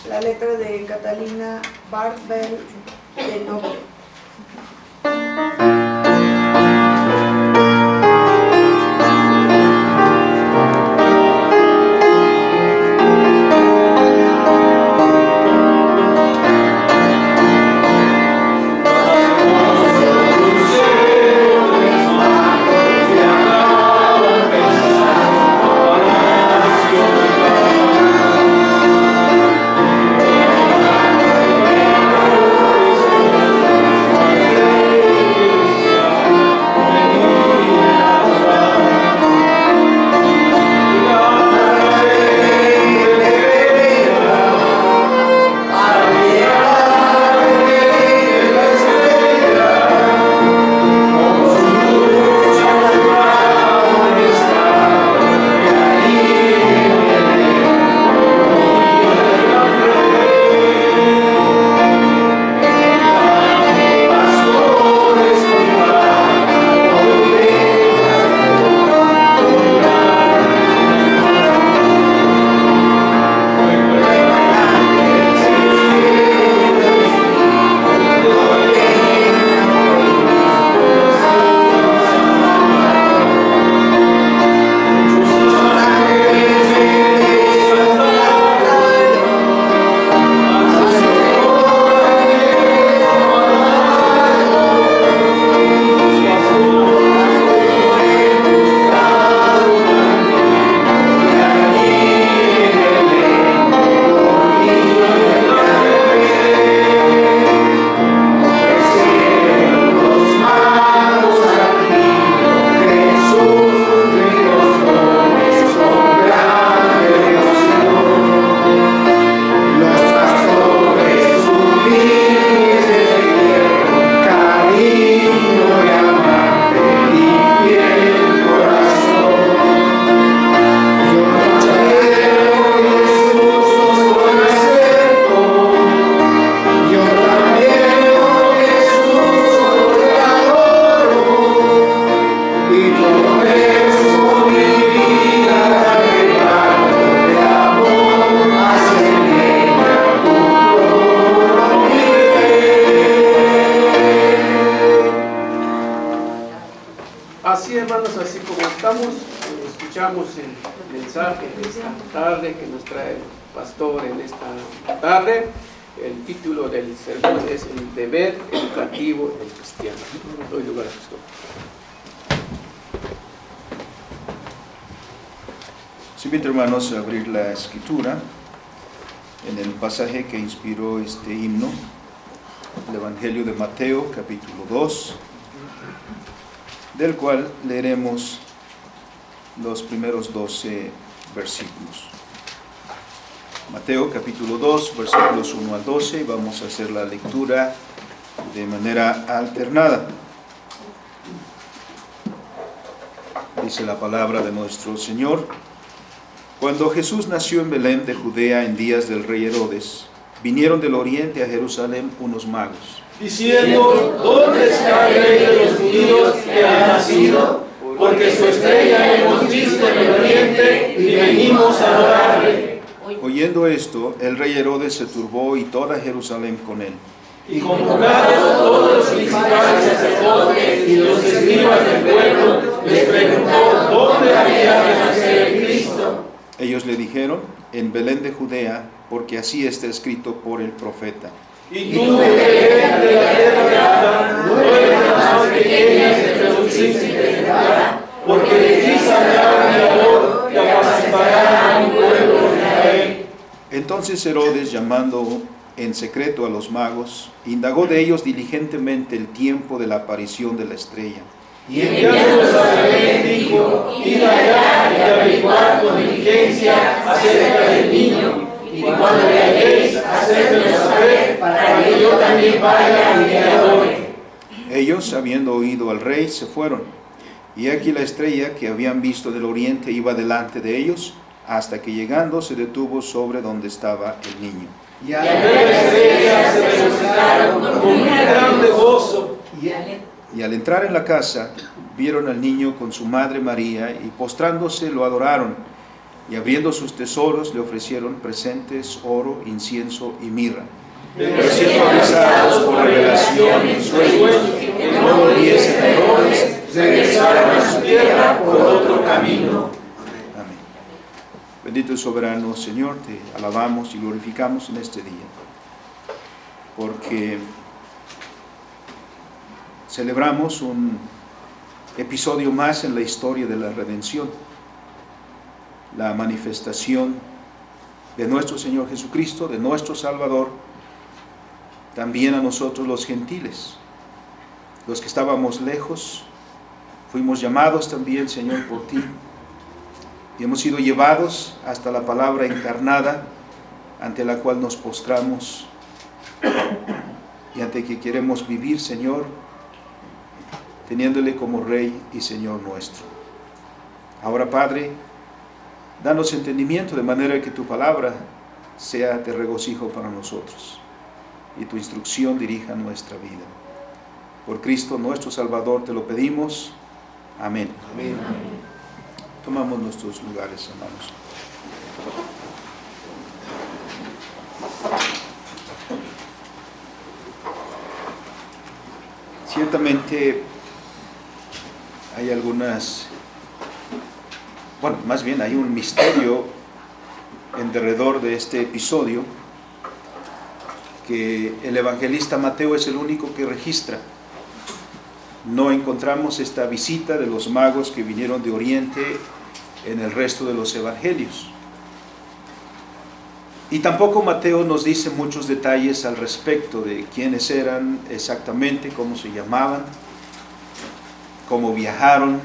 La letra de Catalina Barbel de Noble. Así, hermanos, así como estamos, escuchamos el mensaje de esta tarde que nos trae el pastor en esta tarde. El título del sermón es El deber educativo del cristiano. Doy lugar al pastor. Si invito, hermanos, a abrir la escritura en el pasaje que inspiró este himno, el Evangelio de Mateo, capítulo 2, del cual leeremos los primeros 12 versículos. Mateo capítulo 2, versículos 1 al 12, y vamos a hacer la lectura de manera alternada. Dice la palabra de nuestro Señor: Cuando Jesús nació en Belén de Judea en días del rey Herodes, vinieron del oriente a Jerusalén unos magos, diciendo: ¿Dónde está el rey de los judíos que ha nacido? Porque su estrella hemos visto en el oriente y venimos a adorarle. Oyendo esto, el rey Herodes se turbó y toda Jerusalén con él. Y convocados todos los principales sacerdotes y los escribas del pueblo, les preguntó dónde había de nacer el Cristo. Ellos le dijeron: en Belén de Judea, porque así está escrito por el profeta. Y tú, Belén de la tierra de Judá, no eres la más pequeña entre los príncipes de Judá, porque de ti saldrá un Mediador que apacentará a mi pueblo de Israel. Entonces Herodes, llamando en secreto a los magos, indagó de ellos diligentemente el tiempo de la aparición de la estrella. Y enviándolos a Belén dijo: id allá y averiguad con diligencia acerca del niño, y cuando le halléis, hacedmelo saber, para que yo también vaya y le adore. Ellos, habiendo oído al rey, se fueron. Y aquí la estrella que habían visto del oriente iba delante de ellos, hasta que llegando se detuvo sobre donde estaba el niño. Y al ver la estrella se regocijaron con un grande gozo. Y al entrar en la casa, vieron al niño con su madre María, y postrándose lo adoraron. y abriendo sus tesoros le ofrecieron presentes, oro, incienso y mirra. Pero siendo avisados por revelación en sueños que no volviesen a Herodes, regresaron a su tierra por otro camino. Amén. Bendito y soberano Señor, te alabamos y glorificamos en este día, porque celebramos un episodio más en la historia de la redención, la manifestación de nuestro Señor Jesucristo, de nuestro Salvador, también a nosotros los gentiles, los que estábamos lejos, fuimos llamados también, Señor, por ti, y hemos sido llevados hasta la palabra encarnada, ante la cual nos postramos, y ante que queremos vivir, Señor, teniéndole como Rey y Señor nuestro. Ahora, Padre, danos entendimiento de manera que tu palabra sea de regocijo para nosotros y tu instrucción dirija nuestra vida. Por Cristo nuestro Salvador te lo pedimos. Amén. Amén. Tomamos nuestros lugares, hermanos. Ciertamente hay más bien hay un misterio en derredor de este episodio que el evangelista Mateo es el único que registra. No encontramos esta visita de los magos que vinieron de Oriente en el resto de los evangelios. Y tampoco Mateo nos dice muchos detalles al respecto de quiénes eran exactamente, cómo se llamaban, cómo viajaron,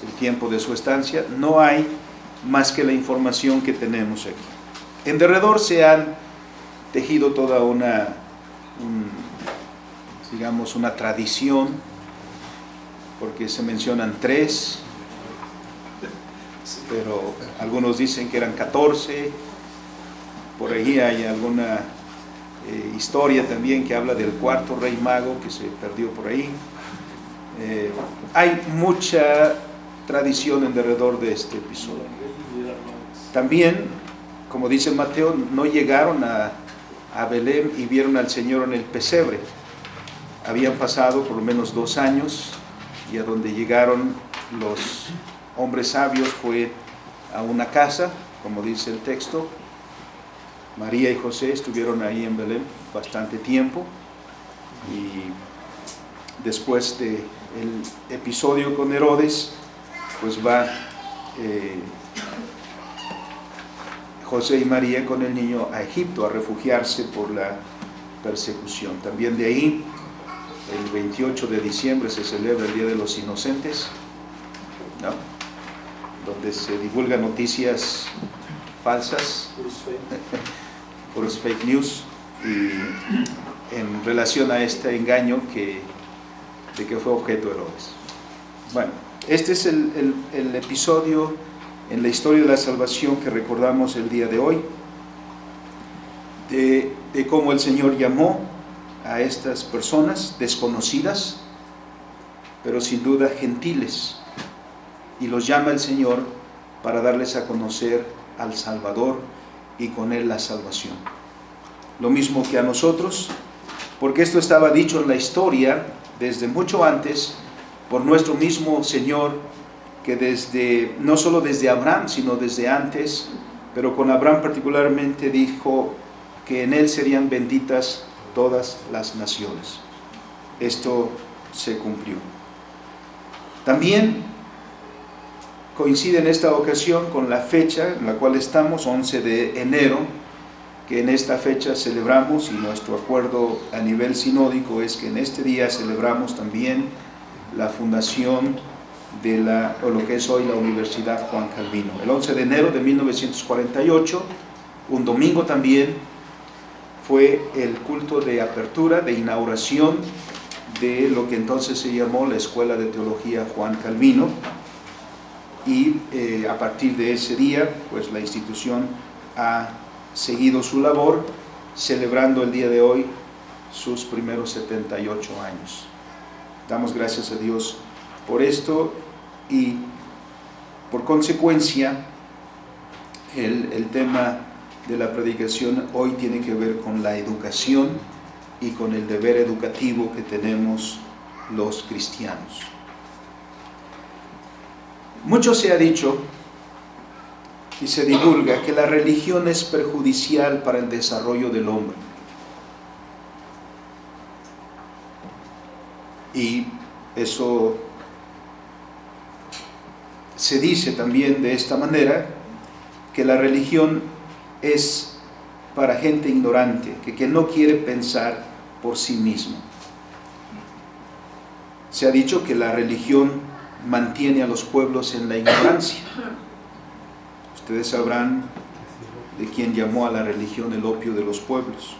el tiempo de su estancia. No hay más que la información que tenemos aquí. En derredor se han tejido toda una tradición, porque se mencionan 3, pero algunos dicen que eran 14. Por ahí hay alguna historia también que habla del 4.º rey mago que se perdió por ahí. Hay mucha tradición en derredor de este episodio. También, como dice Mateo, no llegaron a Belén y vieron al Señor en el pesebre. Habían pasado por lo menos 2 años, y a donde llegaron los hombres sabios fue a una casa, como dice el texto. María y José estuvieron ahí en Belén bastante tiempo, y después del episodio con Herodes, pues va José y María con el niño a Egipto a refugiarse por la persecución. También de ahí, el 28 de diciembre se celebra el Día de los Inocentes, ¿no?, donde se divulgan noticias falsas, puros fake news, y en relación a este engaño de que fue objeto Herodes. Bueno, este es el episodio en la historia de la salvación que recordamos el día de hoy, de cómo el Señor llamó a estas personas desconocidas, pero sin duda gentiles, y los llama el Señor para darles a conocer al Salvador y con él la salvación. Lo mismo que a nosotros, porque esto estaba dicho en la historia desde mucho antes por nuestro mismo Señor, que no solo desde Abraham, sino desde antes, pero con Abraham particularmente dijo que en él serían benditas todas las naciones. Esto se cumplió. También coincide en esta ocasión con la fecha en la cual estamos, 11 de enero, que en esta fecha celebramos, y nuestro acuerdo a nivel sinódico es que en este día celebramos también la fundación de lo que es hoy la Universidad Juan Calvino. El 11 de enero de 1948, un domingo también, fue el culto de apertura, de inauguración de lo que entonces se llamó la Escuela de Teología Juan Calvino, y a partir de ese día, pues la institución ha seguido su labor, celebrando el día de hoy sus primeros 78 años. Damos gracias a Dios por esto, y Por consecuencia, el tema de la predicación hoy tiene que ver con la educación y con el deber educativo que tenemos los cristianos. Mucho se ha dicho y se divulga que la religión es perjudicial para el desarrollo del hombre. Y eso se dice también de esta manera, que la religión es para gente ignorante, que no quiere pensar por sí mismo. Se ha dicho que la religión mantiene a los pueblos en la ignorancia. Ustedes sabrán de quién llamó a la religión el opio de los pueblos.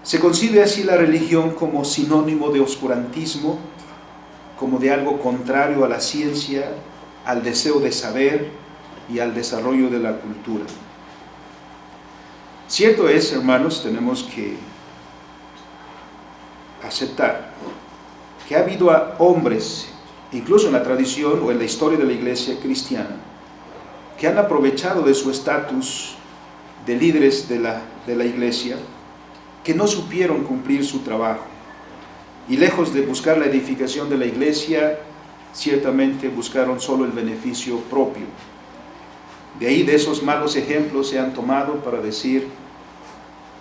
Se concibe así la religión como sinónimo de oscurantismo, como de algo contrario a la ciencia, al deseo de saber y al desarrollo de la cultura. Cierto es, hermanos, tenemos que aceptar que ha habido hombres, incluso en la tradición o en la historia de la iglesia cristiana, que han aprovechado de su estatus de líderes de la iglesia, que no supieron cumplir su trabajo. Y lejos de buscar la edificación de la iglesia, ciertamente buscaron solo el beneficio propio. De ahí, de esos malos ejemplos se han tomado para decir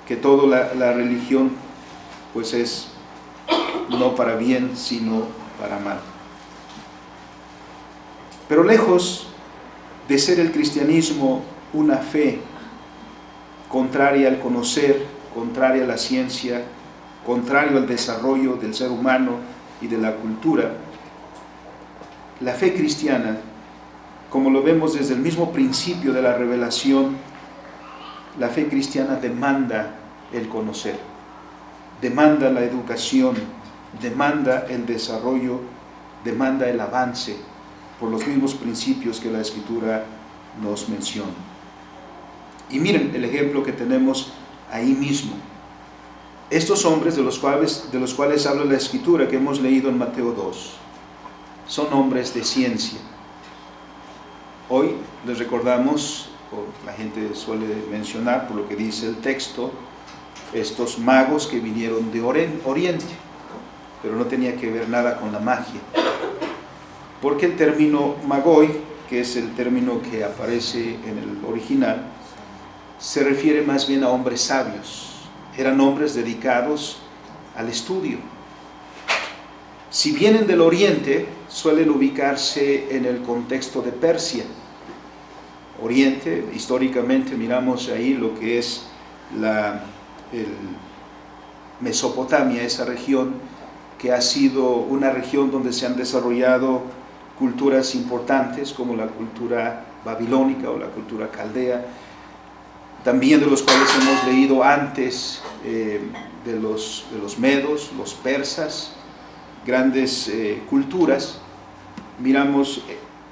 que toda la religión pues es no para bien, sino para mal. Pero lejos de ser el cristianismo una fe contraria al conocer, contraria a la ciencia, contrario al desarrollo del ser humano y de la cultura, la fe cristiana, como lo vemos desde el mismo principio de la revelación, la fe cristiana demanda el conocer, demanda la educación, demanda el desarrollo, demanda el avance por los mismos principios que la Escritura nos menciona. Y miren el ejemplo que tenemos ahí mismo. Estos hombres de los cuales habla la Escritura que hemos leído en Mateo 2, son hombres de ciencia. Hoy les recordamos, o la gente suele mencionar por lo que dice el texto, estos magos que vinieron de Oriente, pero no tenía que ver nada con la magia. Porque el término magoi, que es el término que aparece en el original, se refiere más bien a hombres sabios. Eran hombres dedicados al estudio. Si vienen del Oriente, suelen ubicarse en el contexto de Persia. Oriente, históricamente miramos ahí lo que es Mesopotamia, esa región que ha sido una región donde se han desarrollado culturas importantes como la cultura babilónica o la cultura caldea, también de los cuales hemos leído antes, de los medos, los persas, grandes culturas. Miramos,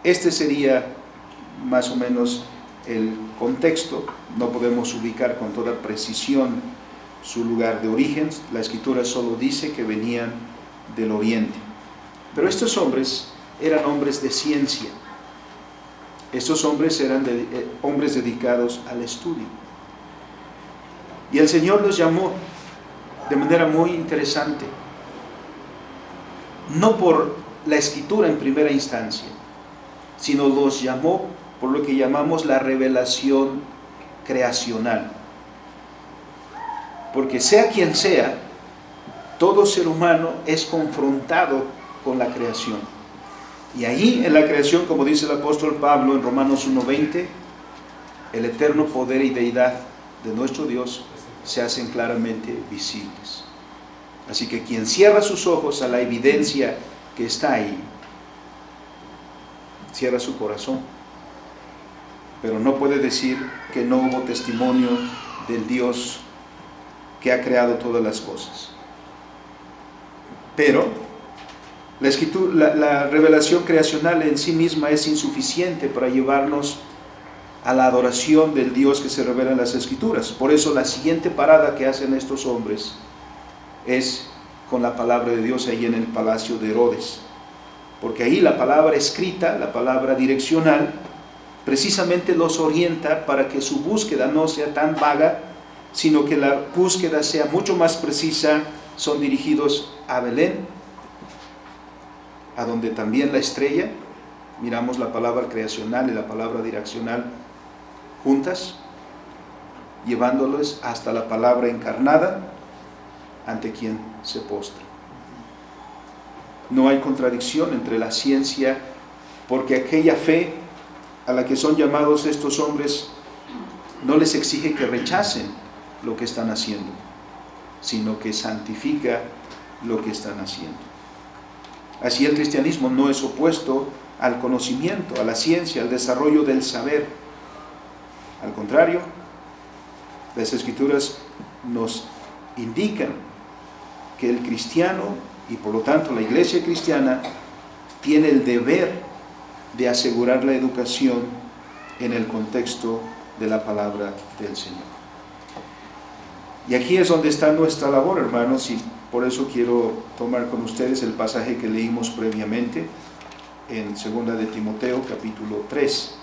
este sería más o menos el contexto. No podemos ubicar con toda precisión su lugar de origen, la Escritura solo dice que venían del Oriente. Pero estos hombres eran hombres de ciencia, estos hombres eran hombres dedicados al estudio. Y el Señor los llamó de manera muy interesante, no por la Escritura en primera instancia, sino los llamó por lo que llamamos la revelación creacional. Porque sea quien sea, todo ser humano es confrontado con la creación. Y ahí en la creación, como dice el apóstol Pablo en Romanos 1:20, el eterno poder y deidad de nuestro Dios se hacen claramente visibles. Así que quien cierra sus ojos a la evidencia que está ahí, cierra su corazón. Pero no puede decir que no hubo testimonio del Dios que ha creado todas las cosas. Pero la revelación creacional en sí misma es insuficiente para llevarnos a la adoración del Dios que se revela en las Escrituras. Por eso la siguiente parada que hacen estos hombres es con la palabra de Dios ahí en el palacio de Herodes, porque ahí la palabra escrita, la palabra direccional, precisamente los orienta para que su búsqueda no sea tan vaga, sino que la búsqueda sea mucho más precisa. Son dirigidos a Belén, a donde también la estrella, miramos la palabra creacional y la palabra direccional juntas, llevándolos hasta la palabra encarnada, ante quien se postra. No hay contradicción entre la ciencia, porque aquella fe a la que son llamados estos hombres no les exige que rechacen lo que están haciendo, sino que santifica lo que están haciendo. Así el cristianismo no es opuesto al conocimiento, a la ciencia, al desarrollo del saber. Al contrario, las Escrituras nos indican que el cristiano, y por lo tanto la iglesia cristiana, tiene el deber de asegurar la educación en el contexto de la palabra del Señor. Y aquí es donde está nuestra labor, hermanos, y por eso quiero tomar con ustedes el pasaje que leímos previamente en 2 de Timoteo, capítulo 3.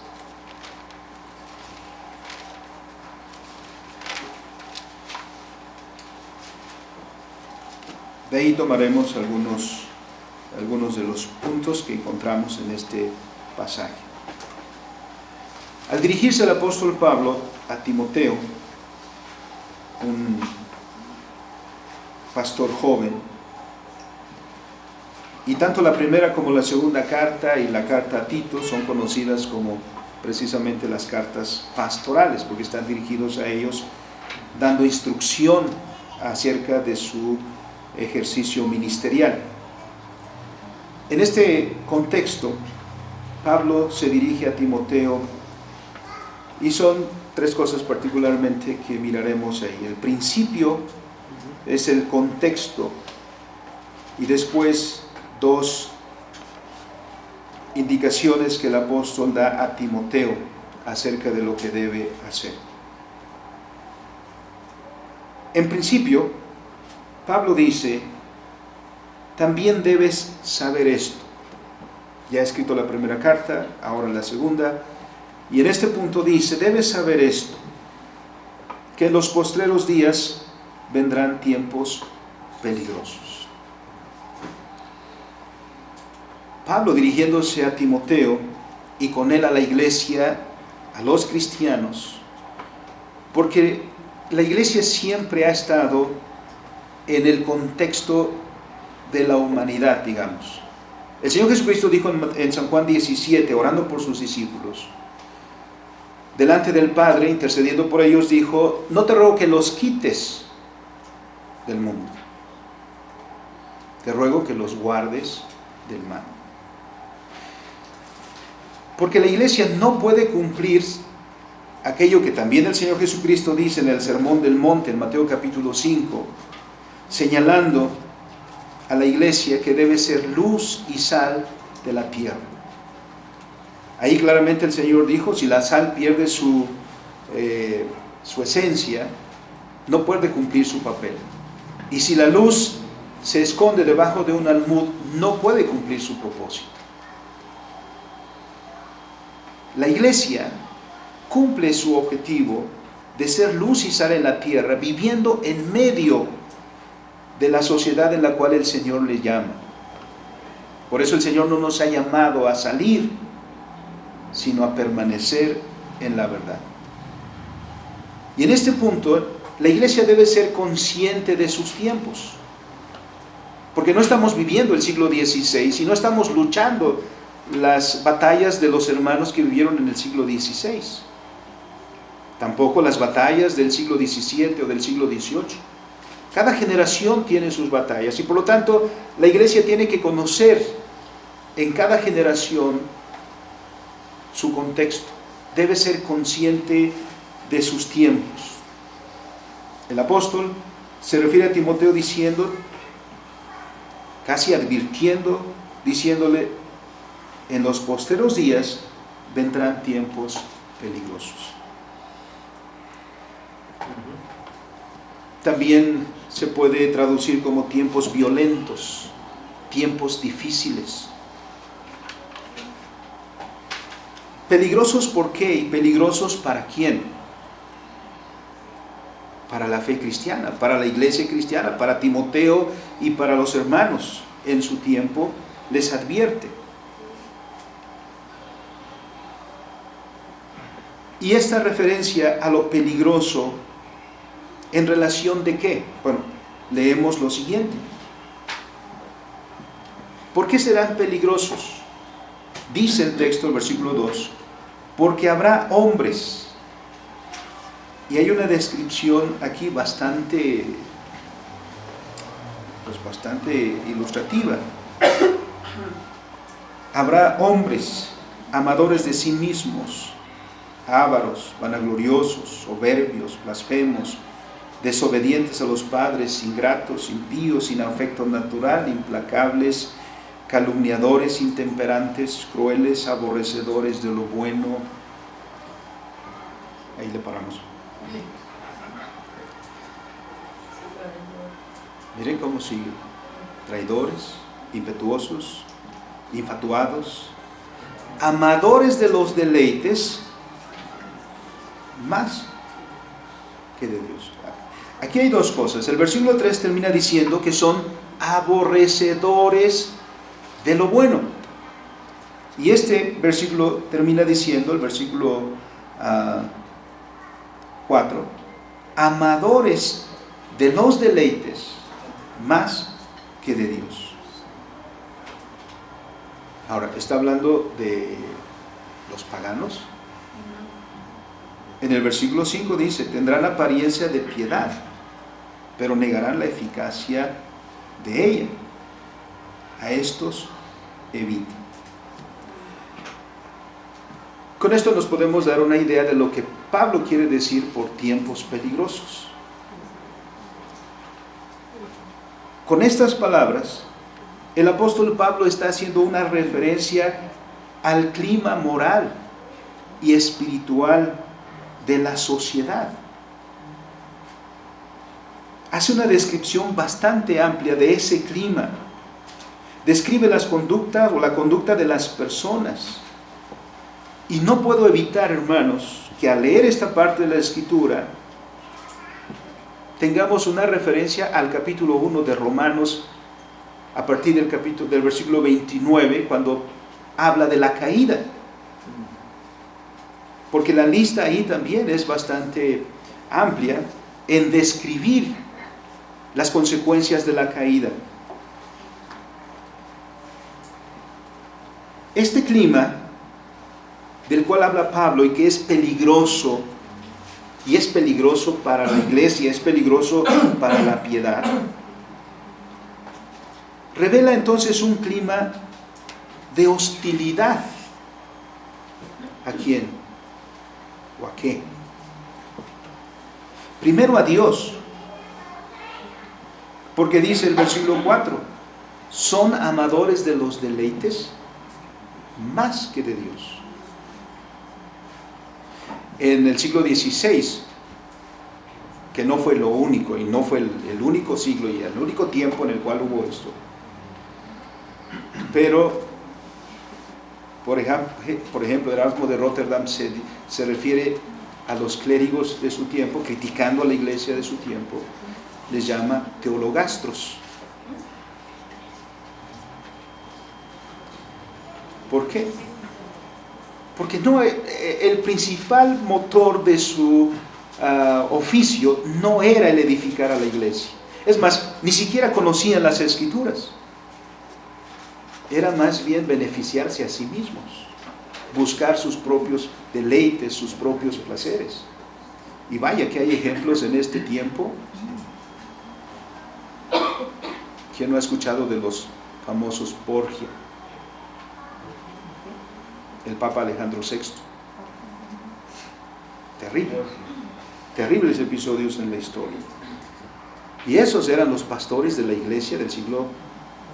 De ahí tomaremos algunos de los puntos que encontramos en este pasaje. Al dirigirse el apóstol Pablo a Timoteo, un pastor joven, y tanto la primera como la segunda carta y la carta a Tito son conocidas como precisamente las cartas pastorales, porque están dirigidos a ellos dando instrucción acerca de su ejercicio ministerial. En este contexto, Pablo se dirige a Timoteo y son tres cosas particularmente que miraremos ahí. El principio es el contexto y después dos indicaciones que el apóstol da a Timoteo acerca de lo que debe hacer. En principio, Pablo dice: también debes saber esto. Ya ha escrito la primera carta, ahora la segunda, y en este punto dice: debes saber esto, que en los postreros días vendrán tiempos peligrosos. Pablo, dirigiéndose a Timoteo y con él a la iglesia, a los cristianos, porque la iglesia siempre ha estado en el contexto de la humanidad, digamos. El Señor Jesucristo dijo en San Juan 17, orando por sus discípulos, delante del Padre, intercediendo por ellos, dijo: no te ruego que los quites del mundo, te ruego que los guardes del mal. Porque la iglesia no puede cumplir aquello que también el Señor Jesucristo dice en el Sermón del Monte, en Mateo capítulo 5, señalando a la iglesia que debe ser luz y sal de la tierra. Ahí claramente el Señor dijo: si la sal pierde su esencia, no puede cumplir su papel. Y si la luz se esconde debajo de un almud, no puede cumplir su propósito. La iglesia cumple su objetivo de ser luz y sal en la tierra, viviendo en medio de la sociedad en la cual el Señor le llama. Por eso el Señor no nos ha llamado a salir, sino a permanecer en la verdad. Y en este punto, la iglesia debe ser consciente de sus tiempos, porque no estamos viviendo el siglo XVI y no estamos luchando las batallas de los hermanos que vivieron en el siglo XVI, tampoco las batallas del siglo XVII o del siglo XVIII. Cada generación tiene sus batallas y por lo tanto la iglesia tiene que conocer en cada generación su contexto, debe ser consciente de sus tiempos. El apóstol se refiere a Timoteo diciendo, casi advirtiendo, diciéndole: en los postreros días vendrán tiempos peligrosos. También se puede traducir como tiempos violentos, tiempos difíciles. ¿Peligrosos por qué? ¿Y peligrosos para quién? Para la fe cristiana, para la iglesia cristiana, para Timoteo y para los hermanos en su tiempo les advierte. Y esta referencia a lo peligroso, ¿en relación de qué? Bueno, leemos lo siguiente. ¿Por qué serán peligrosos? Dice el texto, el versículo 2, porque habrá hombres. Y hay una descripción aquí bastante ilustrativa. Habrá hombres amadores de sí mismos, ávaros, vanagloriosos, soberbios, blasfemos, desobedientes a los padres, ingratos, impíos, sin afecto natural, implacables, calumniadores, intemperantes, crueles, aborrecedores de lo bueno. Ahí le paramos. Miren cómo sigue. Traidores, impetuosos, infatuados, amadores de los deleites, más que de Dios. Aquí hay dos cosas. El versículo 3 termina diciendo que son aborrecedores de lo bueno. Y este versículo termina diciendo, el versículo 4, amadores de los deleites más que de Dios. Ahora, ¿está hablando de los paganos? En el versículo 5 dice, tendrán apariencia de piedad, pero negarán la eficacia de ella. A estos evita. Con esto nos podemos dar una idea de lo que Pablo quiere decir por tiempos peligrosos. Con estas palabras, el apóstol Pablo está haciendo una referencia al clima moral y espiritual de la sociedad. Hace una descripción bastante amplia de ese clima. Describe las conductas o la conducta de las personas. Y no puedo evitar, hermanos, que al leer esta parte de la Escritura tengamos una referencia al capítulo 1 de Romanos, a partir del versículo 29, cuando habla de la caída. Porque la lista ahí también es bastante amplia en describir las consecuencias de la caída. Este clima del cual habla Pablo y que es peligroso, y es peligroso para la iglesia, es peligroso para la piedad, revela entonces un clima de hostilidad. ¿A quién? ¿O a qué? Primero a Dios, porque dice el versículo 4, son amadores de los deleites más que de Dios. En el siglo XVI, que no fue lo único, y no fue el único siglo y el único tiempo en el cual hubo esto, pero por ejemplo Erasmo de Rotterdam se refiere a los clérigos de su tiempo, criticando a la iglesia de su tiempo, les llama teologastros. ¿Por qué? Porque el principal motor de su oficio no era el edificar a la iglesia. Es más, ni siquiera conocían las Escrituras. Era más bien beneficiarse a sí mismos, buscar sus propios deleites, sus propios placeres. Y vaya que hay ejemplos en este tiempo. ¿Quién no ha escuchado de los famosos Borgia? El Papa Alejandro VI. Terribles episodios en la historia. Y esos eran los pastores de la iglesia del siglo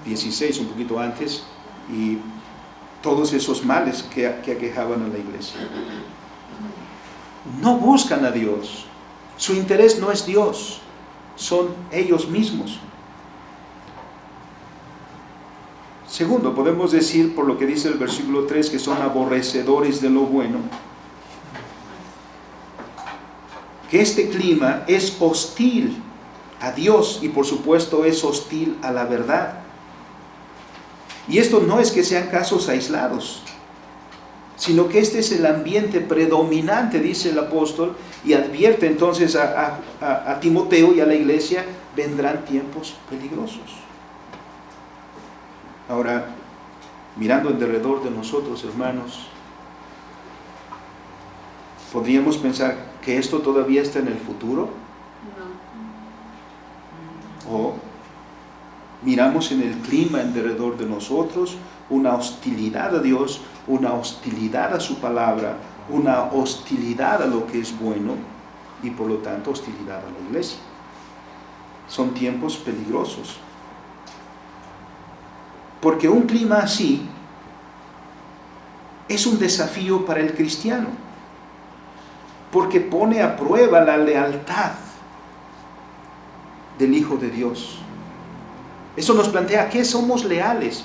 XVI, un poquito antes, y todos esos males que aquejaban a la iglesia. No buscan a Dios. Su interés no es Dios, son ellos mismos. Segundo, podemos decir, por lo que dice el versículo 3, que son aborrecedores de lo bueno, que este clima es hostil a Dios y por supuesto es hostil a la verdad. Y esto no es que sean casos aislados, sino que este es el ambiente predominante, dice el apóstol, y advierte entonces a Timoteo y a la iglesia: vendrán tiempos peligrosos. Ahora, mirando en derredor de nosotros, hermanos, ¿podríamos pensar que esto todavía está en el futuro? ¿O miramos en el clima en derredor de nosotros una hostilidad a Dios, una hostilidad a su palabra, una hostilidad a lo que es bueno y por lo tanto hostilidad a la iglesia? Son tiempos peligrosos. Porque un clima así es un desafío para el cristiano, porque pone a prueba la lealtad del Hijo de Dios. Eso nos plantea ¿a qué somos leales?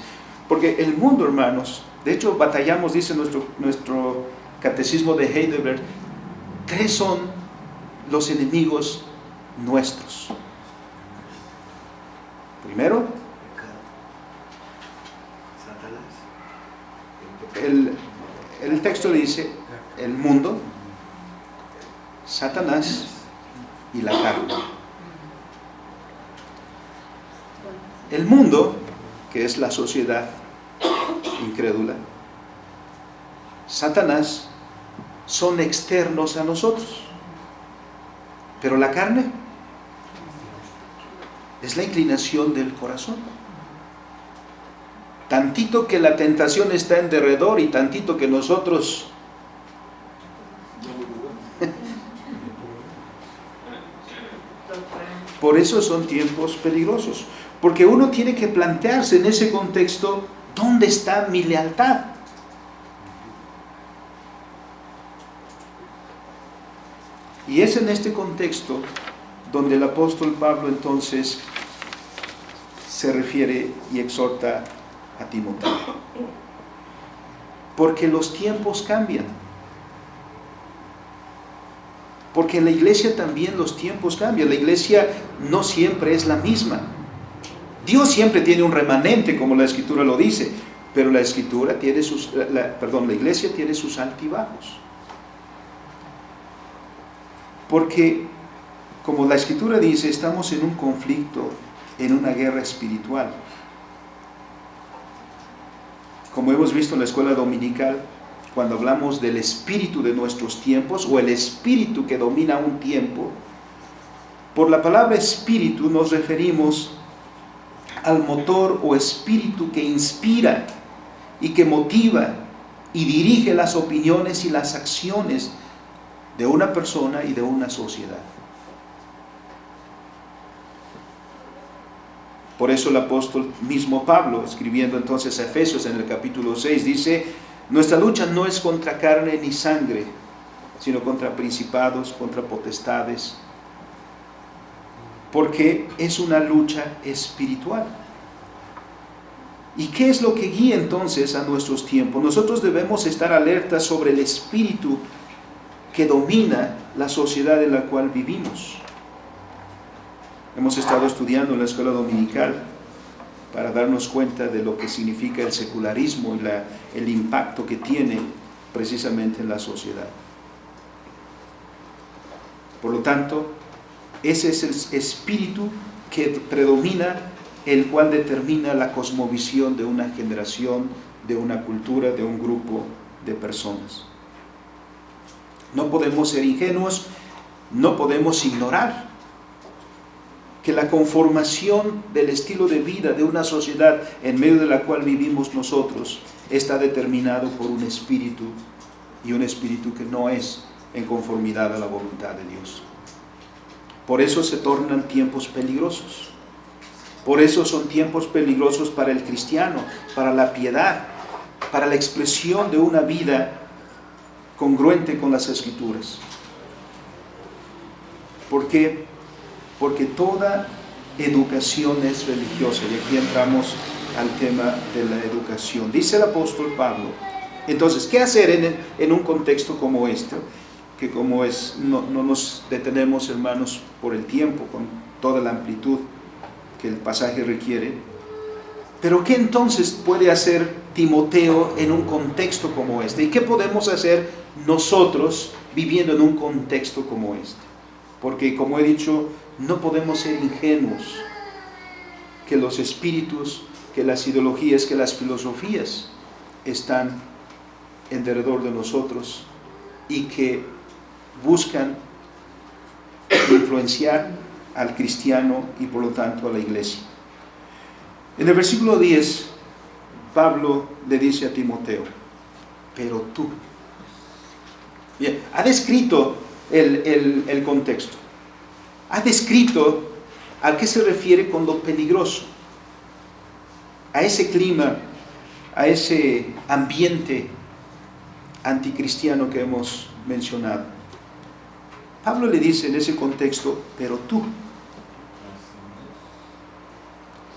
Porque el mundo, hermanos, de hecho batallamos, dice nuestro catecismo de Heidelberg, 3 son los enemigos nuestros. Primero, el texto dice el mundo, Satanás y la carne. El mundo, que es la sociedad incrédula, Satanás, son externos a nosotros. Pero la carne es la inclinación del corazón. Tantito que la tentación está en derredor y tantito que nosotros por eso son tiempos peligrosos, porque uno tiene que plantearse en ese contexto: ¿dónde está mi lealtad? Y es en este contexto donde el apóstol Pablo entonces se refiere y exhorta a Timoteo, porque los tiempos cambian, porque en la iglesia también los tiempos cambian. La iglesia no siempre es la misma. Dios siempre tiene un remanente, como la Escritura lo dice, pero la iglesia tiene sus altibajos, porque como la Escritura dice, estamos en un conflicto, en una guerra espiritual. Como hemos visto en la escuela dominical, cuando hablamos del espíritu de nuestros tiempos o el espíritu que domina un tiempo, por la palabra espíritu nos referimos al motor o espíritu que inspira y que motiva y dirige las opiniones y las acciones de una persona y de una sociedad. Por eso el apóstol mismo Pablo, escribiendo entonces a Efesios en el capítulo 6, dice: nuestra lucha no es contra carne ni sangre, sino contra principados, contra potestades, porque es una lucha espiritual. ¿Y qué es lo que guía entonces a nuestros tiempos? Nosotros debemos estar alertas sobre el espíritu que domina la sociedad en la cual vivimos. Hemos estado estudiando en la escuela dominical para darnos cuenta de lo que significa el secularismo y el impacto que tiene precisamente en la sociedad. Por lo tanto, ese es el espíritu que predomina, el cual determina la cosmovisión de una generación, de una cultura, de un grupo de personas. No podemos ser ingenuos, no podemos ignorar que la conformación del estilo de vida de una sociedad en medio de la cual vivimos nosotros está determinado por un espíritu, y un espíritu que no es en conformidad a la voluntad de Dios. Por eso se tornan tiempos peligrosos. Por eso son tiempos peligrosos para el cristiano, para la piedad, para la expresión de una vida congruente con las Escrituras. ¿Por qué? Porque toda educación es religiosa, y aquí entramos al tema de la educación. Dice el apóstol Pablo, entonces, ¿qué hacer en un contexto como este? Que como es, no nos detenemos, hermanos, por el tiempo, con toda la amplitud que el pasaje requiere. Pero ¿qué entonces puede hacer Timoteo en un contexto como este? ¿Y qué podemos hacer nosotros viviendo en un contexto como este? Porque, como he dicho, no podemos ser ingenuos que los espíritus, que las ideologías, que las filosofías están en derredor de nosotros y que buscan influenciar al cristiano y por lo tanto a la iglesia. En el versículo 10, Pablo le dice a Timoteo, pero tú. Bien, ha descrito el contexto. Ha descrito a qué se refiere con lo peligroso. A ese clima, a ese ambiente anticristiano que hemos mencionado. Pablo le dice en ese contexto, pero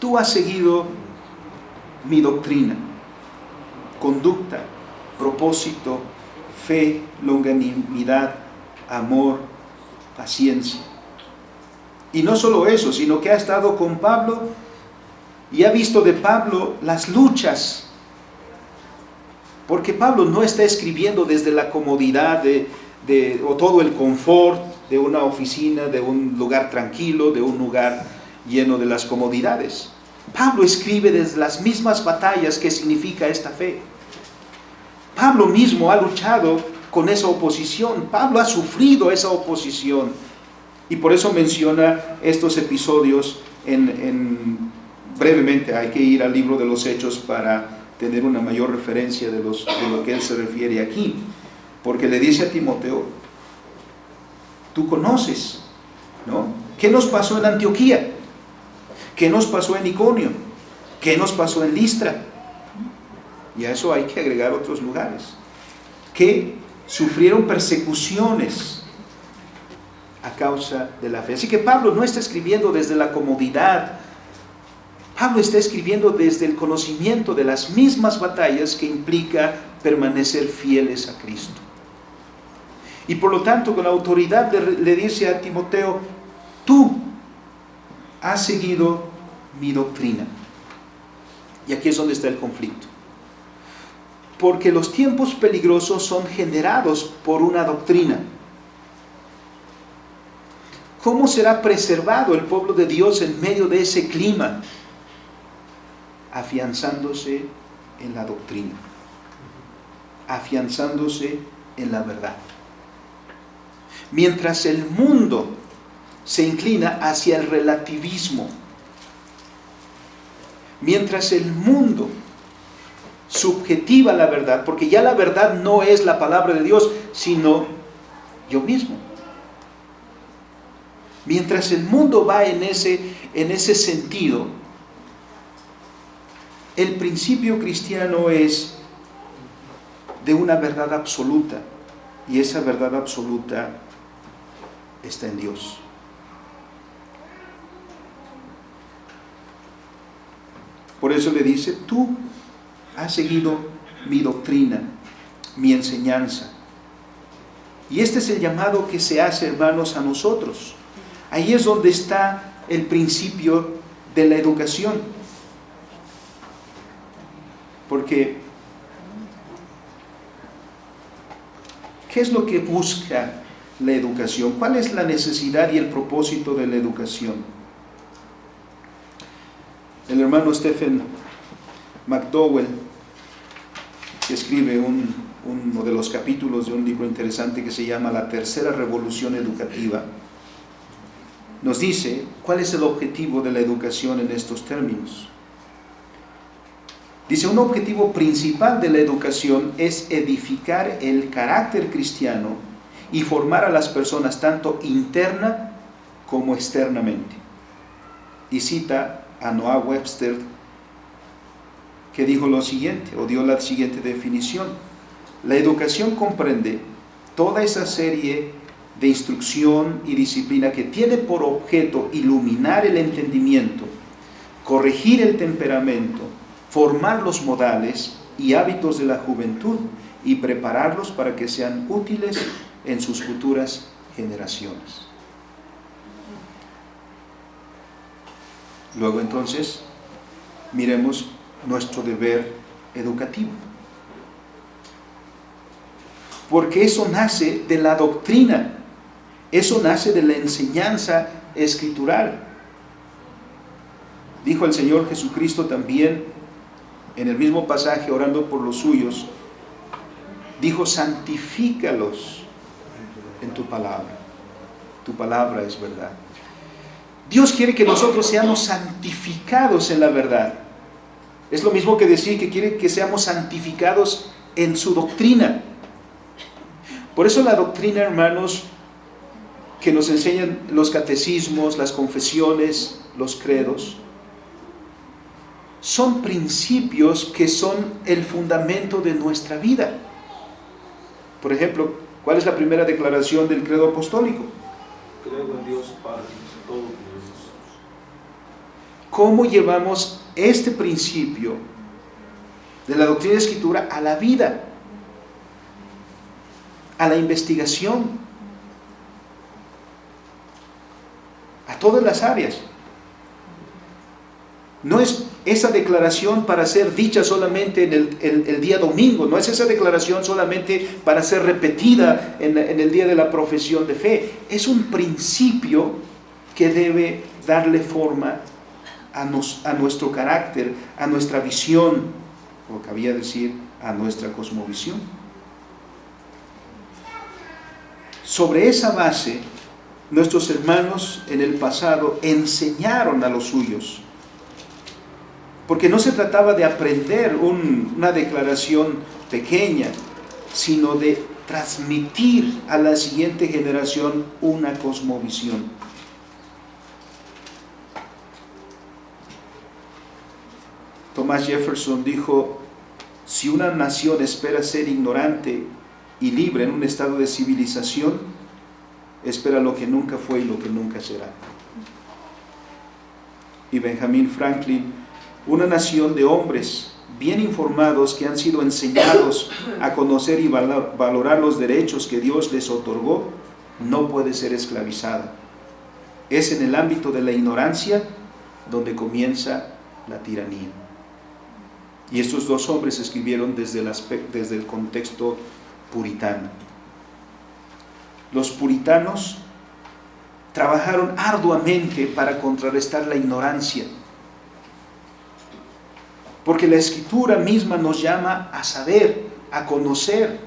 tú has seguido mi doctrina, conducta, propósito, fe, longanimidad, amor, paciencia. Y no solo eso, sino que ha estado con Pablo y ha visto de Pablo las luchas. Porque Pablo no está escribiendo desde la comodidad o todo el confort de una oficina, de un lugar tranquilo, de un lugar lleno de las comodidades. Pablo escribe desde las mismas batallas que significa esta fe. Pablo mismo ha luchado con esa oposición. Pablo ha sufrido esa oposición. Y por eso menciona estos episodios brevemente. Hay que ir al libro de los Hechos para tener una mayor referencia de lo que él se refiere aquí. Porque le dice a Timoteo, tú conoces, ¿no? ¿Qué nos pasó en Antioquía? ¿Qué nos pasó en Iconio? ¿Qué nos pasó en Listra? Y a eso hay que agregar otros lugares. Que sufrieron persecuciones a causa de la fe. Así que Pablo no está escribiendo desde la comodidad. Pablo está escribiendo desde el conocimiento de las mismas batallas que implica permanecer fieles a Cristo. Y por lo tanto, con autoridad le dice a Timoteo, tú has seguido mi doctrina. Y aquí es donde está el conflicto. Porque los tiempos peligrosos son generados por una doctrina. ¿Cómo será preservado el pueblo de Dios en medio de ese clima? Afianzándose en la doctrina, afianzándose en la verdad. Mientras el mundo se inclina hacia el relativismo, mientras el mundo subjetiva la verdad, porque ya la verdad no es la palabra de Dios, sino yo mismo. Mientras el mundo va en ese sentido, el principio cristiano es de una verdad absoluta, y esa verdad absoluta está en Dios. Por eso le dice, tú has seguido mi doctrina, mi enseñanza. Y este es el llamado que se hace, hermanos, a nosotros. Ahí es donde está el principio de la educación. Porque, ¿qué es lo que busca la educación? ¿Cuál es la necesidad y el propósito de la educación? El hermano Stephen McDowell, que escribe uno de los capítulos de un libro interesante que se llama La Tercera Revolución Educativa, nos dice cuál es el objetivo de la educación en estos términos. Dice, un objetivo principal de la educación es edificar el carácter cristiano y formar a las personas tanto interna como externamente. Y cita a Noah Webster, que dijo lo siguiente, o dio la siguiente definición: la educación comprende toda esa serie de instrucción y disciplina que tiene por objeto iluminar el entendimiento, corregir el temperamento, formar los modales y hábitos de la juventud y prepararlos para que sean útiles en sus futuras generaciones. Luego entonces, miremos nuestro deber educativo. Porque eso nace de la doctrina, eso nace de la enseñanza escritural. Dijo el Señor Jesucristo también en el mismo pasaje, orando por los suyos, dijo: santifícalos en tu palabra es verdad. Dios quiere que nosotros seamos santificados en la verdad. Es lo mismo que decir que quiere que seamos santificados en su doctrina. Por eso la doctrina, hermanos, que nos enseñan los catecismos, las confesiones, los credos, son principios que son el fundamento de nuestra vida. Por ejemplo, ¿cuál es la primera declaración del credo apostólico? Creo en Dios Padre Todopoderoso. ¿Cómo llevamos este principio de la doctrina de la Escritura a la vida, a la investigación, a todas las áreas? No es esa declaración para ser dicha solamente en el día domingo, no es esa declaración solamente para ser repetida en el día de la profesión de fe. Es un principio que debe darle forma a nuestro carácter, a nuestra visión, o cabía decir, a nuestra cosmovisión. Sobre esa base, nuestros hermanos en el pasado enseñaron a los suyos, porque no se trataba de aprender una declaración pequeña, sino de transmitir a la siguiente generación una cosmovisión. Thomas Jefferson dijo: si una nación espera ser ignorante y libre en un estado de civilización, espera lo que nunca fue y lo que nunca será. Y Benjamin Franklin: una nación de hombres bien informados que han sido enseñados a conocer y valorar los derechos que Dios les otorgó, no puede ser esclavizada. Es en el ámbito de la ignorancia donde comienza la tiranía. Y estos dos hombres escribieron desde el contexto puritano. Los puritanos trabajaron arduamente para contrarrestar la ignorancia, porque la Escritura misma nos llama a saber, a conocer,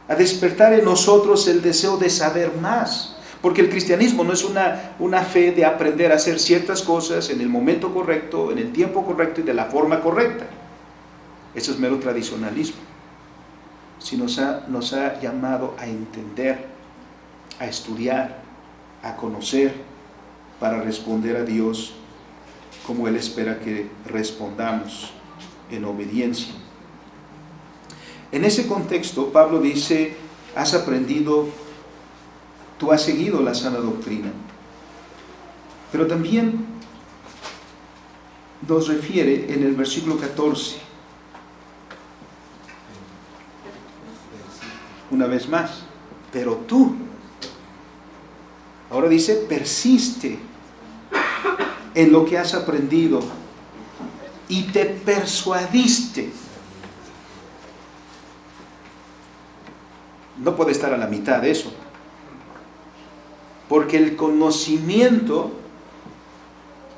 a despertar en nosotros el deseo de saber más. Porque el cristianismo no es una fe de aprender a hacer ciertas cosas en el momento correcto, en el tiempo correcto y de la forma correcta. Eso es mero tradicionalismo. Si nos ha llamado a entender, a estudiar, a conocer, para responder a Dios como Él espera que respondamos, en obediencia. En ese contexto, Pablo dice: has aprendido, tú has seguido la sana doctrina. Pero también nos refiere en el versículo 14, una vez más, pero tú, ahora dice, persiste en lo que has aprendido y te persuadiste. No puede estar a la mitad de eso, porque el conocimiento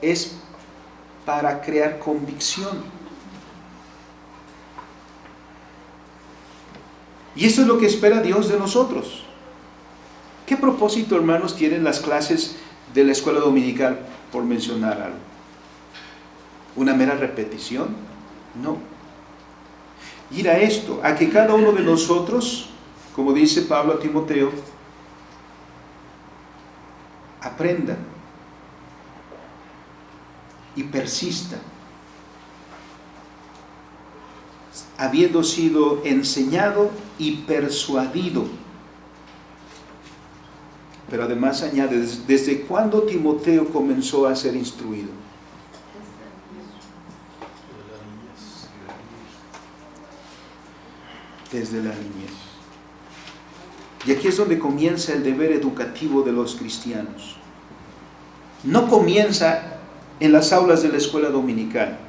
es para crear convicción. Y eso es lo que espera Dios de nosotros. ¿Qué propósito, hermanos, tienen las clases de la escuela dominical, por mencionar algo? ¿Una mera repetición? No. Ir a esto, a que cada uno de nosotros, como dice Pablo a Timoteo, aprenda y persista, habiendo sido enseñado y persuadido. Pero además añade, ¿desde cuándo Timoteo comenzó a ser instruido? desde la niñez. Y aquí es donde comienza el deber educativo de los cristianos. No comienza en las aulas de la escuela dominical.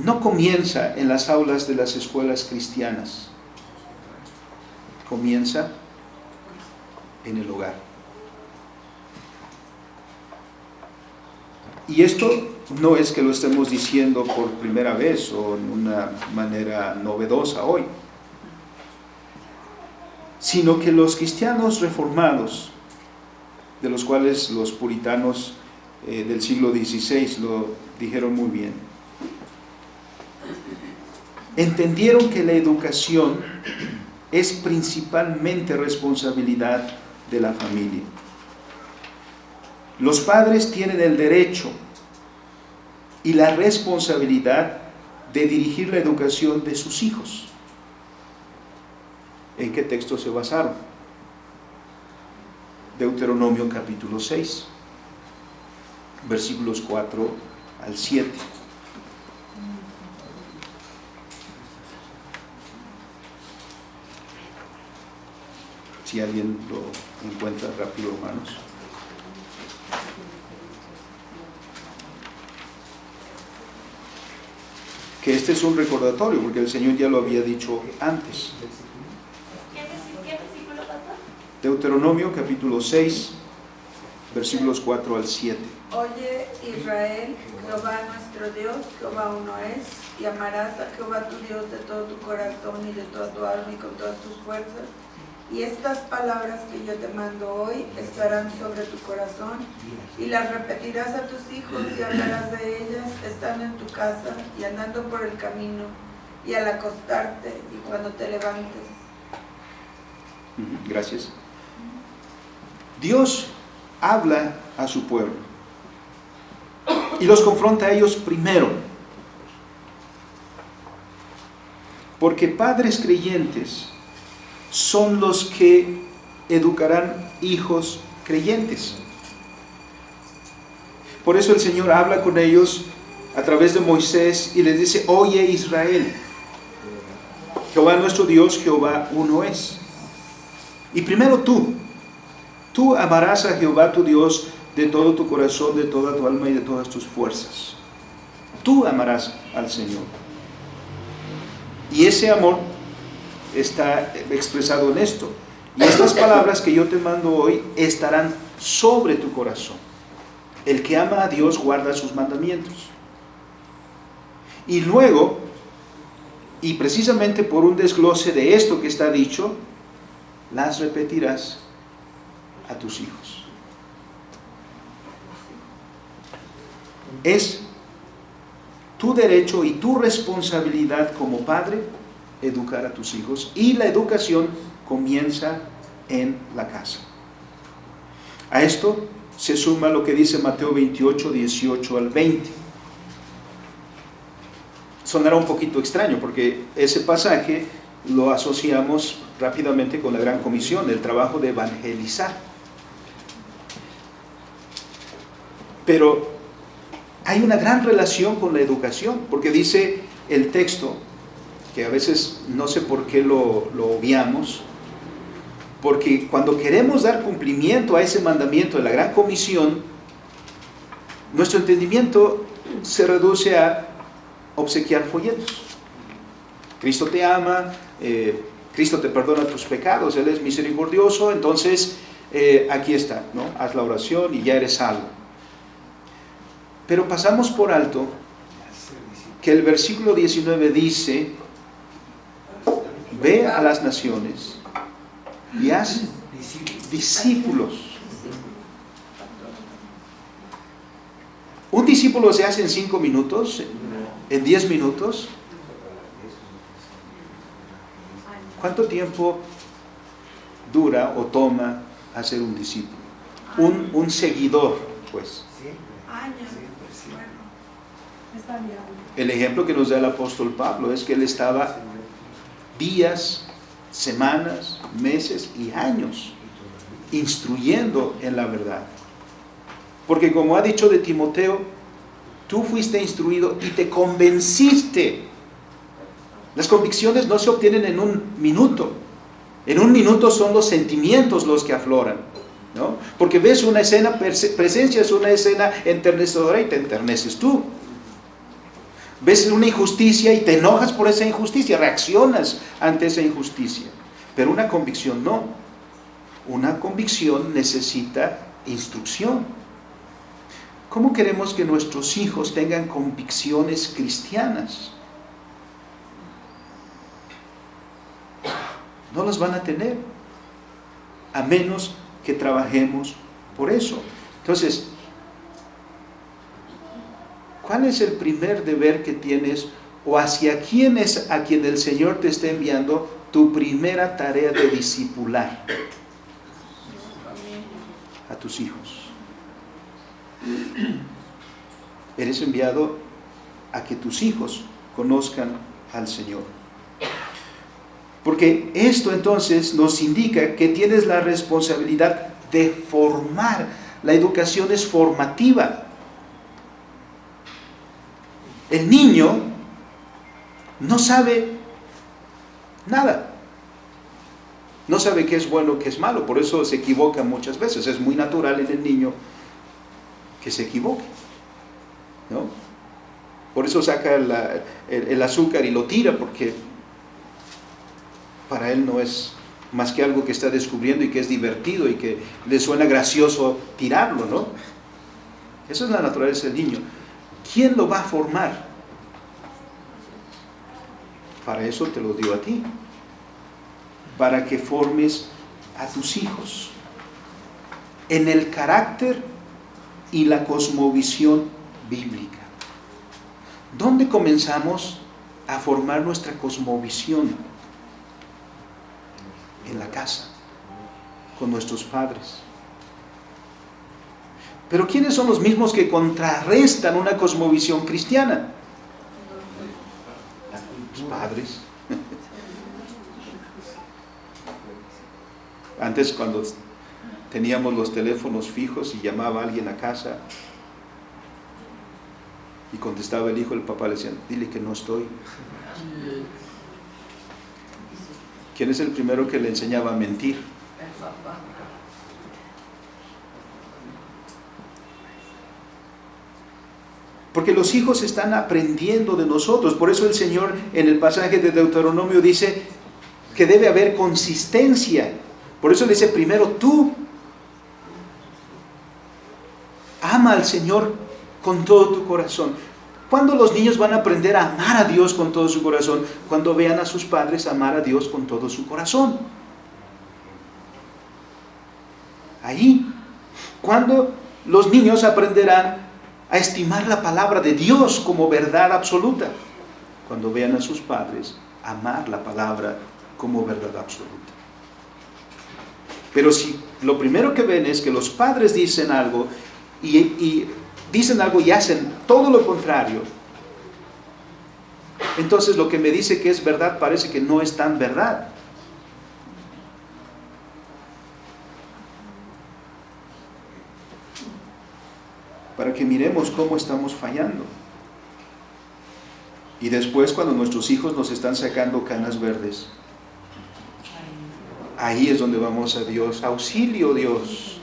No comienza en las aulas de las escuelas cristianas. Comienza en el hogar. Y esto no es que lo estemos diciendo por primera vez o en una manera novedosa hoy, sino que los cristianos reformados, de los cuales los puritanos del siglo XVI lo dijeron muy bien, entendieron que la educación es principalmente responsabilidad de la familia. Los padres tienen el derecho y la responsabilidad de dirigir la educación de sus hijos. ¿En qué texto se basaron? Deuteronomio capítulo 6, versículos 4 al 7. Si alguien lo encuentra rápido, hermanos. Que este es un recordatorio, porque el Señor ya lo había dicho antes. ¿Qué versículo, pastor? Deuteronomio capítulo 6, versículos 4 al 7. Oye, Israel, Jehová nuestro Dios, Jehová uno es, y amarás a Jehová tu Dios de todo tu corazón y de toda tu alma y con todas tus fuerzas. Y estas palabras que yo te mando hoy estarán sobre tu corazón, y las repetirás a tus hijos y hablarás de ellas estando en tu casa y andando por el camino y al acostarte y cuando te levantes. Gracias. Dios habla a su pueblo y los confronta a ellos primero, porque padres creyentes son los que educarán hijos creyentes. Por eso el Señor habla con ellos a través de Moisés y les dice: oye, Israel, Jehová nuestro Dios, Jehová uno es. Y primero tú amarás a Jehová tu Dios de todo tu corazón, de toda tu alma y de todas tus fuerzas. Tú amarás al Señor. Y ese amor está expresado en esto: y estas palabras que yo te mando hoy estarán sobre tu corazón. El que ama a Dios guarda sus mandamientos. Y luego, y precisamente por un desglose de esto que está dicho, las repetirás a tus hijos. Es tu derecho y tu responsabilidad como padre educar a tus hijos, y la educación comienza en la casa. A esto se suma lo que dice Mateo 28, 18 al 20. Sonará un poquito extraño porque ese pasaje lo asociamos rápidamente con la Gran Comisión, el trabajo de evangelizar. Pero hay una gran relación con la educación, porque dice el texto, que a veces no sé por qué lo obviamos, porque cuando queremos dar cumplimiento a ese mandamiento de la Gran Comisión, nuestro entendimiento se reduce a obsequiar folletos. Cristo te ama, Cristo te perdona tus pecados, Él es misericordioso, entonces aquí está, ¿no? Haz la oración y ya eres salvo. Pero pasamos por alto que el versículo 19 dice: ve a las naciones y haz discípulos. ¿Un discípulo se hace en 5 minutos? ¿En 10 minutos? ¿Cuánto tiempo dura o toma hacer un discípulo? Un seguidor, pues. Años. El ejemplo que nos da el apóstol Pablo es que él estaba días, semanas, meses y años instruyendo en la verdad. Porque como ha dicho de Timoteo, tú fuiste instruido y te convenciste Las convicciones no se obtienen en un minuto. En un minuto son los sentimientos los que afloran, ¿no? Porque ves una escena, presencias una escena enternecedora y te enterneces tú. Ves una injusticia y te enojas por esa injusticia, reaccionas ante esa injusticia. Pero una convicción no. Una convicción necesita instrucción. ¿Cómo queremos que nuestros hijos tengan convicciones cristianas? No las van a tener, a menos que trabajemos por eso. Entonces, ¿cuál es el primer deber que tienes o hacia quién es a quien el Señor te está enviando tu primera tarea de discipular? A tus hijos. Eres enviado a que tus hijos conozcan al Señor. Porque esto entonces nos indica que tienes la responsabilidad de formar. La educación es formativa. El niño no sabe nada. No sabe qué es bueno, qué es malo. Por eso se equivoca muchas veces. Es muy natural en el niño que se equivoque, ¿no? Por eso saca el azúcar y lo tira, porque para él no es más que algo que está descubriendo y que es divertido y que le suena gracioso tirarlo, ¿no? Esa es la naturaleza del niño. ¿Quién lo va a formar? Para eso te lo dio a ti. Para que formes a tus hijos en el carácter y la cosmovisión bíblica. ¿Dónde comenzamos a formar nuestra cosmovisión? En la casa, con nuestros padres. Pero ¿quiénes son los mismos que contrarrestan una cosmovisión cristiana? Los padres. Antes, cuando teníamos los teléfonos fijos y llamaba a alguien a casa y contestaba el hijo, el papá le decía, dile que no estoy. ¿Quién es el primero que le enseñaba a mentir? Porque los hijos están aprendiendo de nosotros. Por eso el Señor en el pasaje de Deuteronomio dice que debe haber consistencia. Por eso le dice, primero tú ama al Señor con todo tu corazón. ¿Cuándo los niños van a aprender a amar a Dios con todo su corazón? Cuando vean a sus padres amar a Dios con todo su corazón. Ahí. Cuando los niños aprenderán a estimar la palabra de Dios como verdad absoluta. Cuando vean a sus padres amar la palabra como verdad absoluta. Pero si lo primero que ven es que los padres dicen algo y dicen algo y hacen todo lo contrario, entonces lo que me dice que es verdad parece que no es tan verdad. Para que miremos cómo estamos fallando. Y después, cuando nuestros hijos nos están sacando canas verdes, ahí es donde vamos a Dios. Auxilio, Dios.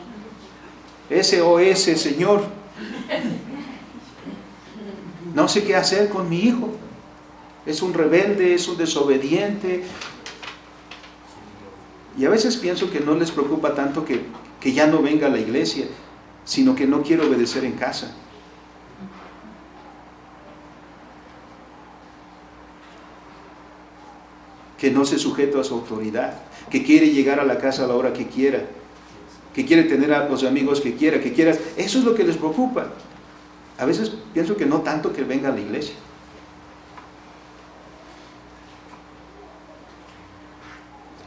SOS, Señor. No sé qué hacer con mi hijo. Es un rebelde, es un desobediente. Y a veces pienso que no les preocupa tanto que ya no venga a la iglesia, sino que no quiere obedecer en casa. Que no se sujeta a su autoridad, que quiere llegar a la casa a la hora que quiera, que quiere tener a los amigos que quiera, eso es lo que les preocupa. A veces pienso que no tanto que venga a la iglesia.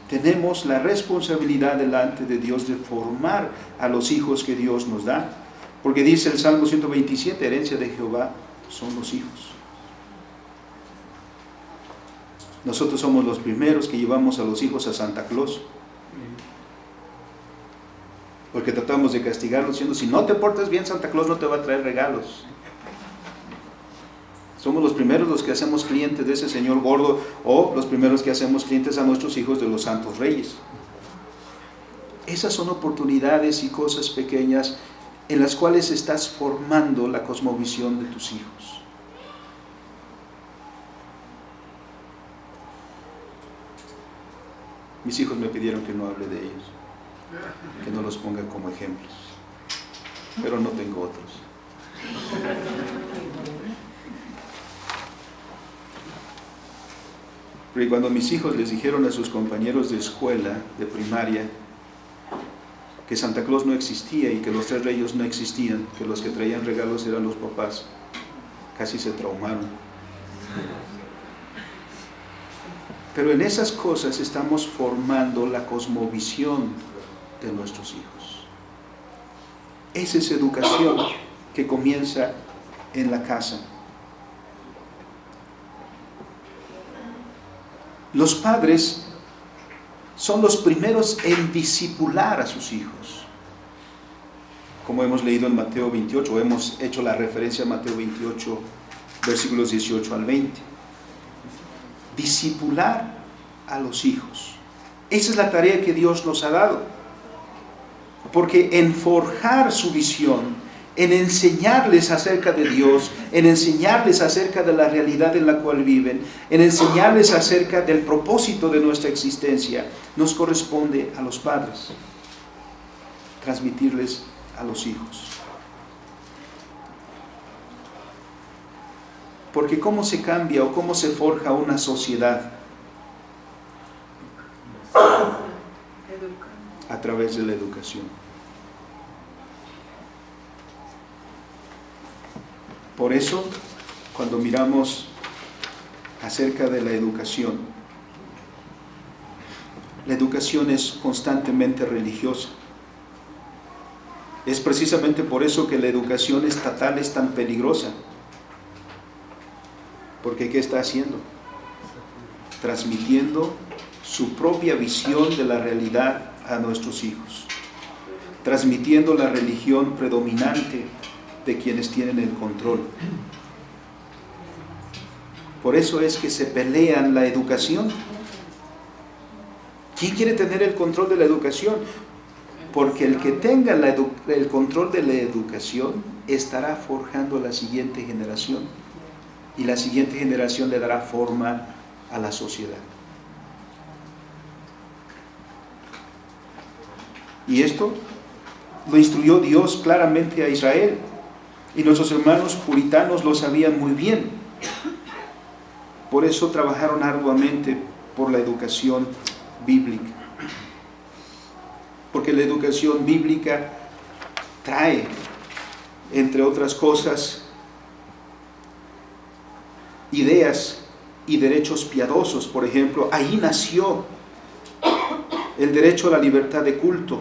Tenemos la responsabilidad delante de Dios de formar a los hijos que Dios nos da, porque dice el Salmo 127, herencia de Jehová son los hijos. Nosotros somos los primeros que llevamos a los hijos a Santa Claus, porque tratamos de castigarlos diciendo, si no te portas bien, Santa Claus no te va a traer regalos. Somos los primeros los que hacemos clientes de ese señor gordo, o los primeros que hacemos clientes a nuestros hijos de los santos reyes. Esas son oportunidades y cosas pequeñas en las cuales estás formando la cosmovisión de tus hijos. Mis hijos me pidieron que no hable de ellos, que no los ponga como ejemplos, pero no tengo otros. Porque cuando mis hijos les dijeron a sus compañeros de escuela, de primaria, que Santa Claus no existía y que los 3 reyes no existían, que los que traían regalos eran los papás, casi se traumaron. Pero en esas cosas estamos formando la cosmovisión de nuestros hijos. Esa es educación que comienza en la casa. Los padres son los primeros en discipular a sus hijos. Como hemos leído en Mateo 28, hemos hecho la referencia a Mateo 28, versículos 18 al 20. Discipular a los hijos. Esa es la tarea que Dios nos ha dado. Porque en forjar su visión, en enseñarles acerca de Dios, en enseñarles acerca de la realidad en la cual viven, en enseñarles acerca del propósito de nuestra existencia, nos corresponde a los padres transmitirles a los hijos. Porque ¿cómo se cambia o cómo se forja una sociedad? A través de la educación. Por eso, cuando miramos acerca de la educación es constantemente religiosa. Es precisamente por eso que la educación estatal es tan peligrosa. Porque ¿qué está haciendo? Transmitiendo su propia visión de la realidad a nuestros hijos. Transmitiendo la religión predominante de quienes tienen el control. Por eso es que se pelean la educación. ¿Quién quiere tener el control de la educación? Porque el que tenga el control de la educación estará forjando a la siguiente generación. Y la siguiente generación le dará forma a la sociedad. Y esto lo instruyó Dios claramente a Israel. Y nuestros hermanos puritanos lo sabían muy bien. Por eso trabajaron arduamente por la educación bíblica. Porque la educación bíblica trae, entre otras cosas, ideas y derechos piadosos. Por ejemplo, ahí nació el derecho a la libertad de culto,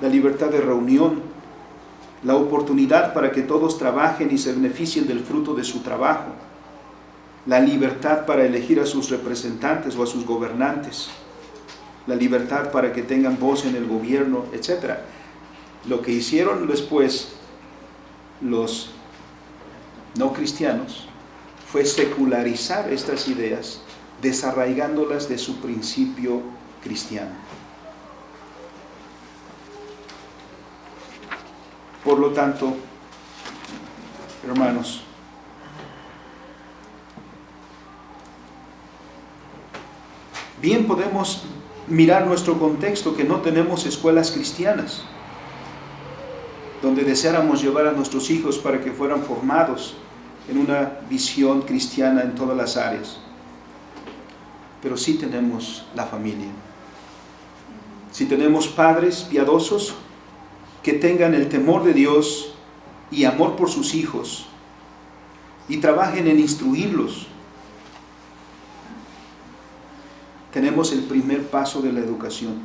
la libertad de reunión, la oportunidad para que todos trabajen y se beneficien del fruto de su trabajo, la libertad para elegir a sus representantes o a sus gobernantes, la libertad para que tengan voz en el gobierno, etc. Lo que hicieron después los no cristianos fue secularizar estas ideas, desarraigándolas de su principio cristiano. Por lo tanto, hermanos, bien podemos mirar nuestro contexto, que no tenemos escuelas cristianas, donde deseáramos llevar a nuestros hijos para que fueran formados en una visión cristiana en todas las áreas. Pero sí tenemos la familia. Si tenemos padres piadosos, que tengan el temor de Dios y amor por sus hijos y trabajen en instruirlos. Tenemos el primer paso de la educación.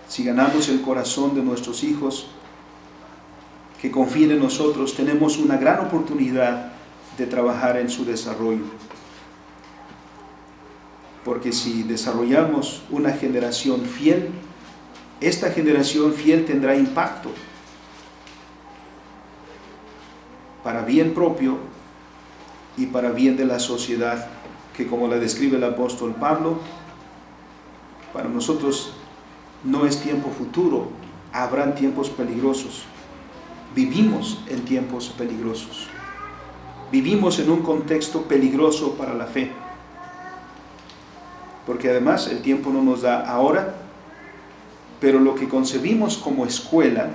Si ganamos el corazón de nuestros hijos que confíen en nosotros, tenemos una gran oportunidad de trabajar en su desarrollo. Porque si desarrollamos una generación fiel, esta generación fiel tendrá impacto para bien propio y para bien de la sociedad, que como la describe el apóstol Pablo, para nosotros no es tiempo futuro, habrán tiempos peligrosos. Vivimos en tiempos peligrosos. Vivimos en un contexto peligroso para la fe. Porque además el tiempo no nos da ahora, pero lo que concebimos como escuela,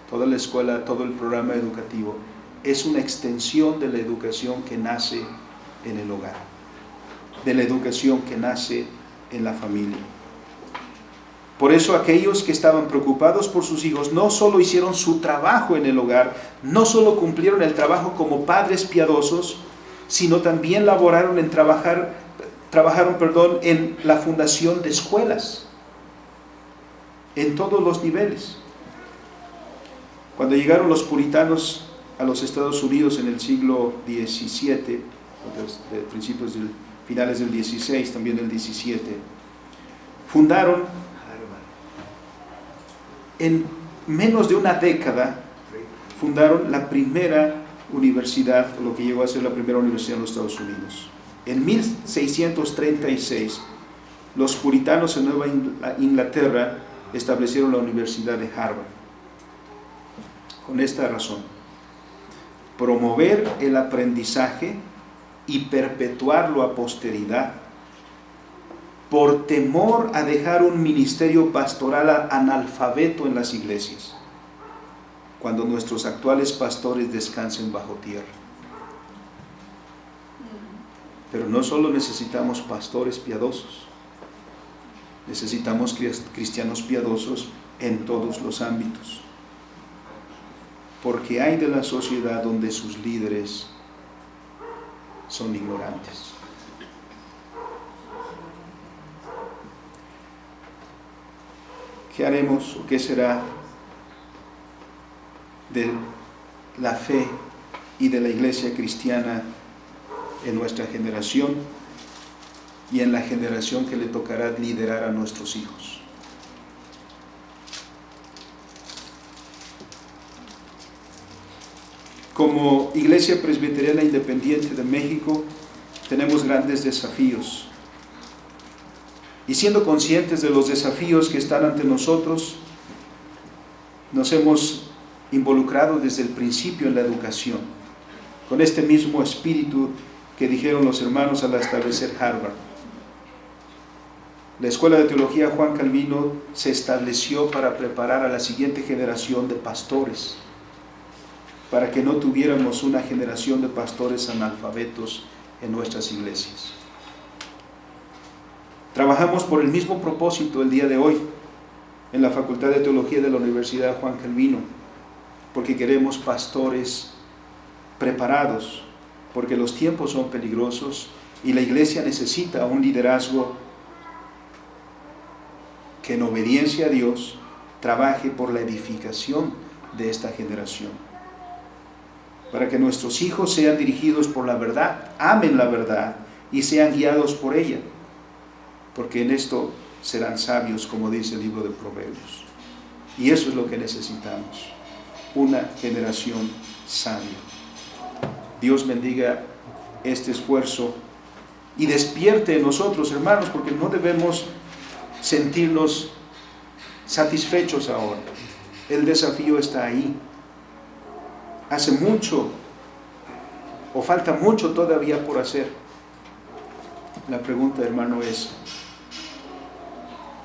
toda la escuela, todo el programa educativo, es una extensión de la educación que nace en el hogar, de la educación que nace en la familia. Por eso aquellos que estaban preocupados por sus hijos no solo hicieron su trabajo en el hogar, no solo cumplieron el trabajo como padres piadosos, sino también trabajaron en la fundación de escuelas, en todos los niveles. Cuando llegaron los puritanos a los Estados Unidos en el siglo XVII, finales del XVI, también del XVII, fundaron en menos de una década, fundaron la primera universidad, lo que llegó a ser la primera universidad en los Estados Unidos. En 1636, los puritanos en Nueva Inglaterra establecieron la Universidad de Harvard. Con esta razón: promover el aprendizaje y perpetuarlo a posteridad, por temor a dejar un ministerio pastoral analfabeto en las iglesias, cuando nuestros actuales pastores descansen bajo tierra. Pero no solo necesitamos pastores piadosos, necesitamos cristianos piadosos en todos los ámbitos, porque hay de la sociedad donde sus líderes son ignorantes. ¿Qué haremos o qué será de la fe y de la iglesia cristiana en nuestra generación y en la generación que le tocará liderar a nuestros hijos? Como Iglesia Presbiteriana Independiente de México, tenemos grandes desafíos. Y siendo conscientes de los desafíos que están ante nosotros, nos hemos involucrado desde el principio en la educación, con este mismo espíritu que dijeron los hermanos al establecer Harvard. La Escuela de Teología Juan Calvino se estableció para preparar a la siguiente generación de pastores, para que no tuviéramos una generación de pastores analfabetos en nuestras iglesias. Trabajamos por el mismo propósito el día de hoy en la Facultad de Teología de la Universidad Juan Calvino, porque queremos pastores preparados, porque los tiempos son peligrosos y la iglesia necesita un liderazgo que en obediencia a Dios trabaje por la edificación de esta generación, para que nuestros hijos sean dirigidos por la verdad, amen la verdad y sean guiados por ella, porque en esto serán sabios, como dice el libro de Proverbios. Y eso es lo que necesitamos, una generación sabia. Dios bendiga este esfuerzo y despierte en nosotros, hermanos, porque no debemos sentirnos satisfechos ahora. El desafío está ahí. Hace mucho, o falta mucho todavía por hacer. La pregunta, hermano, es: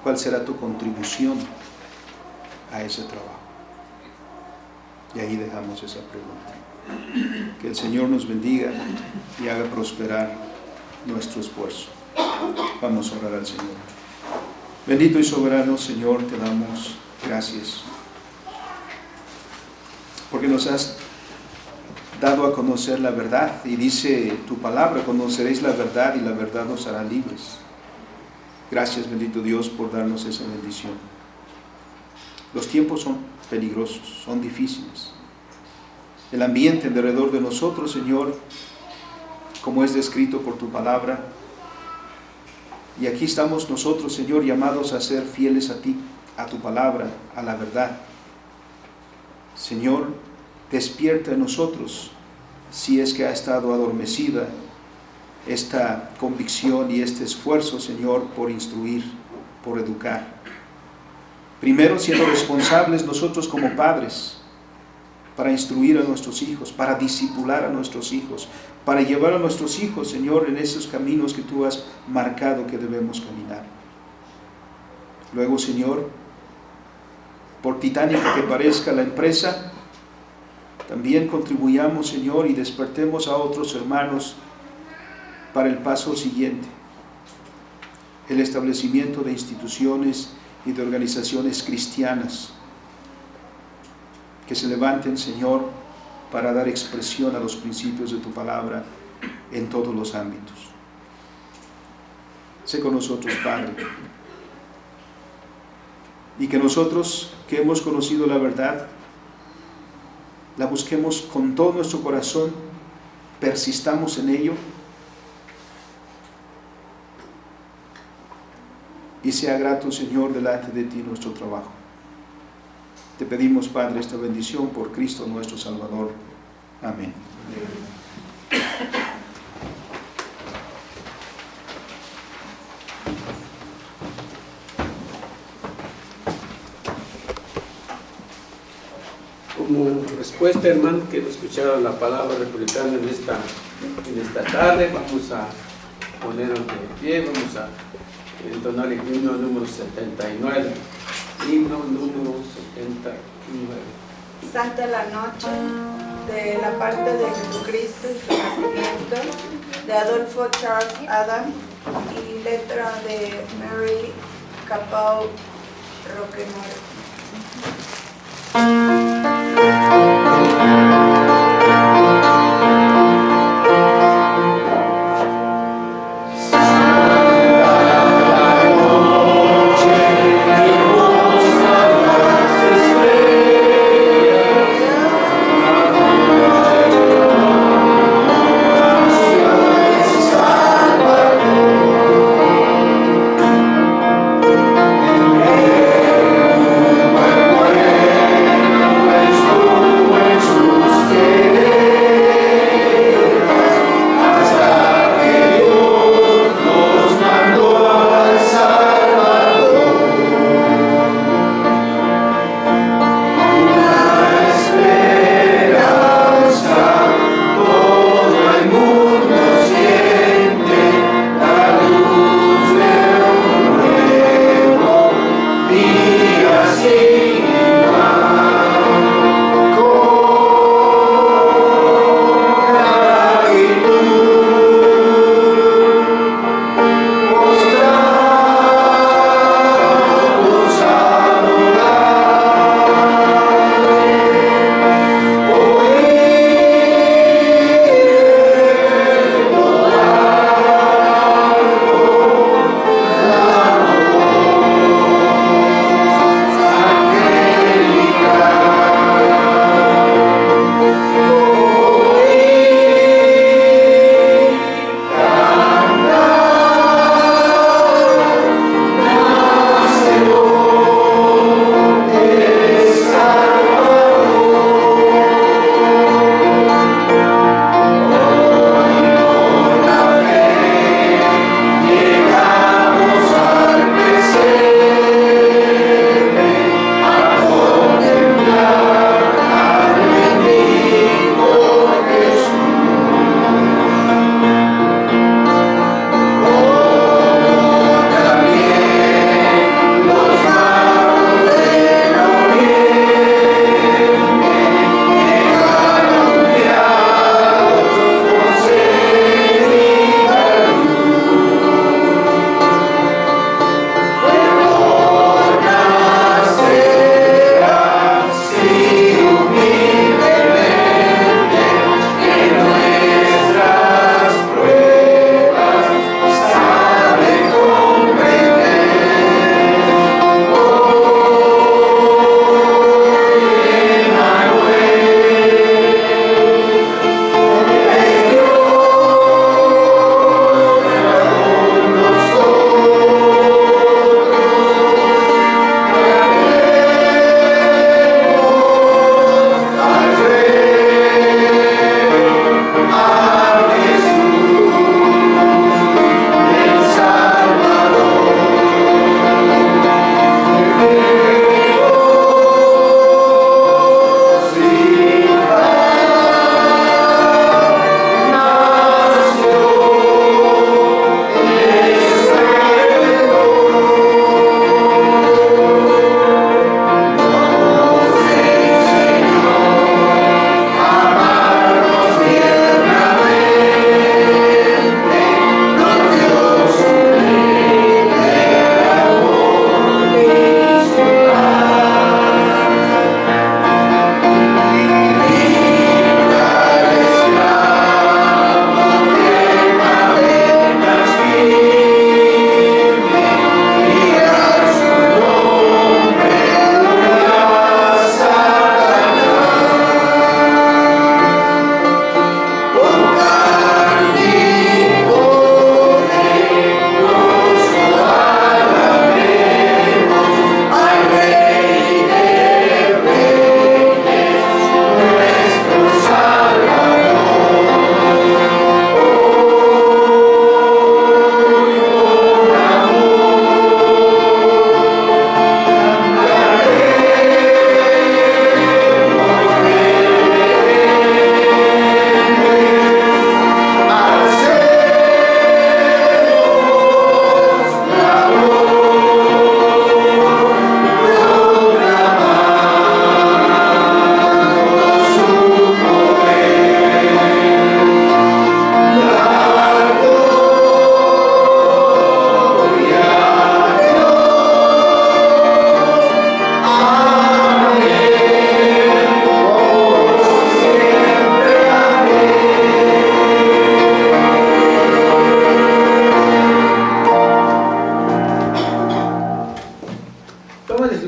¿cuál será tu contribución a ese trabajo? Y ahí dejamos esa pregunta. Que el Señor nos bendiga y haga prosperar nuestro esfuerzo. Vamos a orar al Señor. Bendito y soberano Señor, te damos gracias, porque nos has dado a conocer la verdad, y dice tu palabra: conoceréis la verdad y la verdad nos hará libres. Gracias, bendito Dios, por darnos esa bendición. Los tiempos son peligrosos, son difíciles. El ambiente alrededor de nosotros, Señor, como es descrito por tu palabra, y aquí estamos nosotros, Señor, llamados a ser fieles a ti, a tu palabra, a la verdad. Señor, despierta en nosotros, si es que ha estado adormecida, esta convicción y este esfuerzo, Señor, por instruir, por educar. Primero, siendo responsables nosotros como padres, para instruir a nuestros hijos, para discipular a nuestros hijos, para llevar a nuestros hijos, Señor, en esos caminos que tú has marcado que debemos caminar. Luego, Señor, por titánica que parezca la empresa, también contribuyamos, Señor, y despertemos a otros hermanos para el paso siguiente, el establecimiento de instituciones y de organizaciones cristianas que se levanten, Señor, para dar expresión a los principios de tu palabra en todos los ámbitos. Sé con nosotros, Padre, y que nosotros que hemos conocido la verdad, la busquemos con todo nuestro corazón, persistamos en ello, y sea grato, Señor, delante de ti nuestro trabajo. Te pedimos, Padre, esta bendición por Cristo nuestro Salvador. Amén. Como respuesta, hermano, que hemos escuchado la palabra republicana en esta tarde, vamos a ponernos de pie, vamos a entonar el himno número 79. Himno número 79. Santa la noche, de la parte de Jesucristo y su nacimiento, de Adolfo Charles Adam, y letra de Mary Capao Roquemore.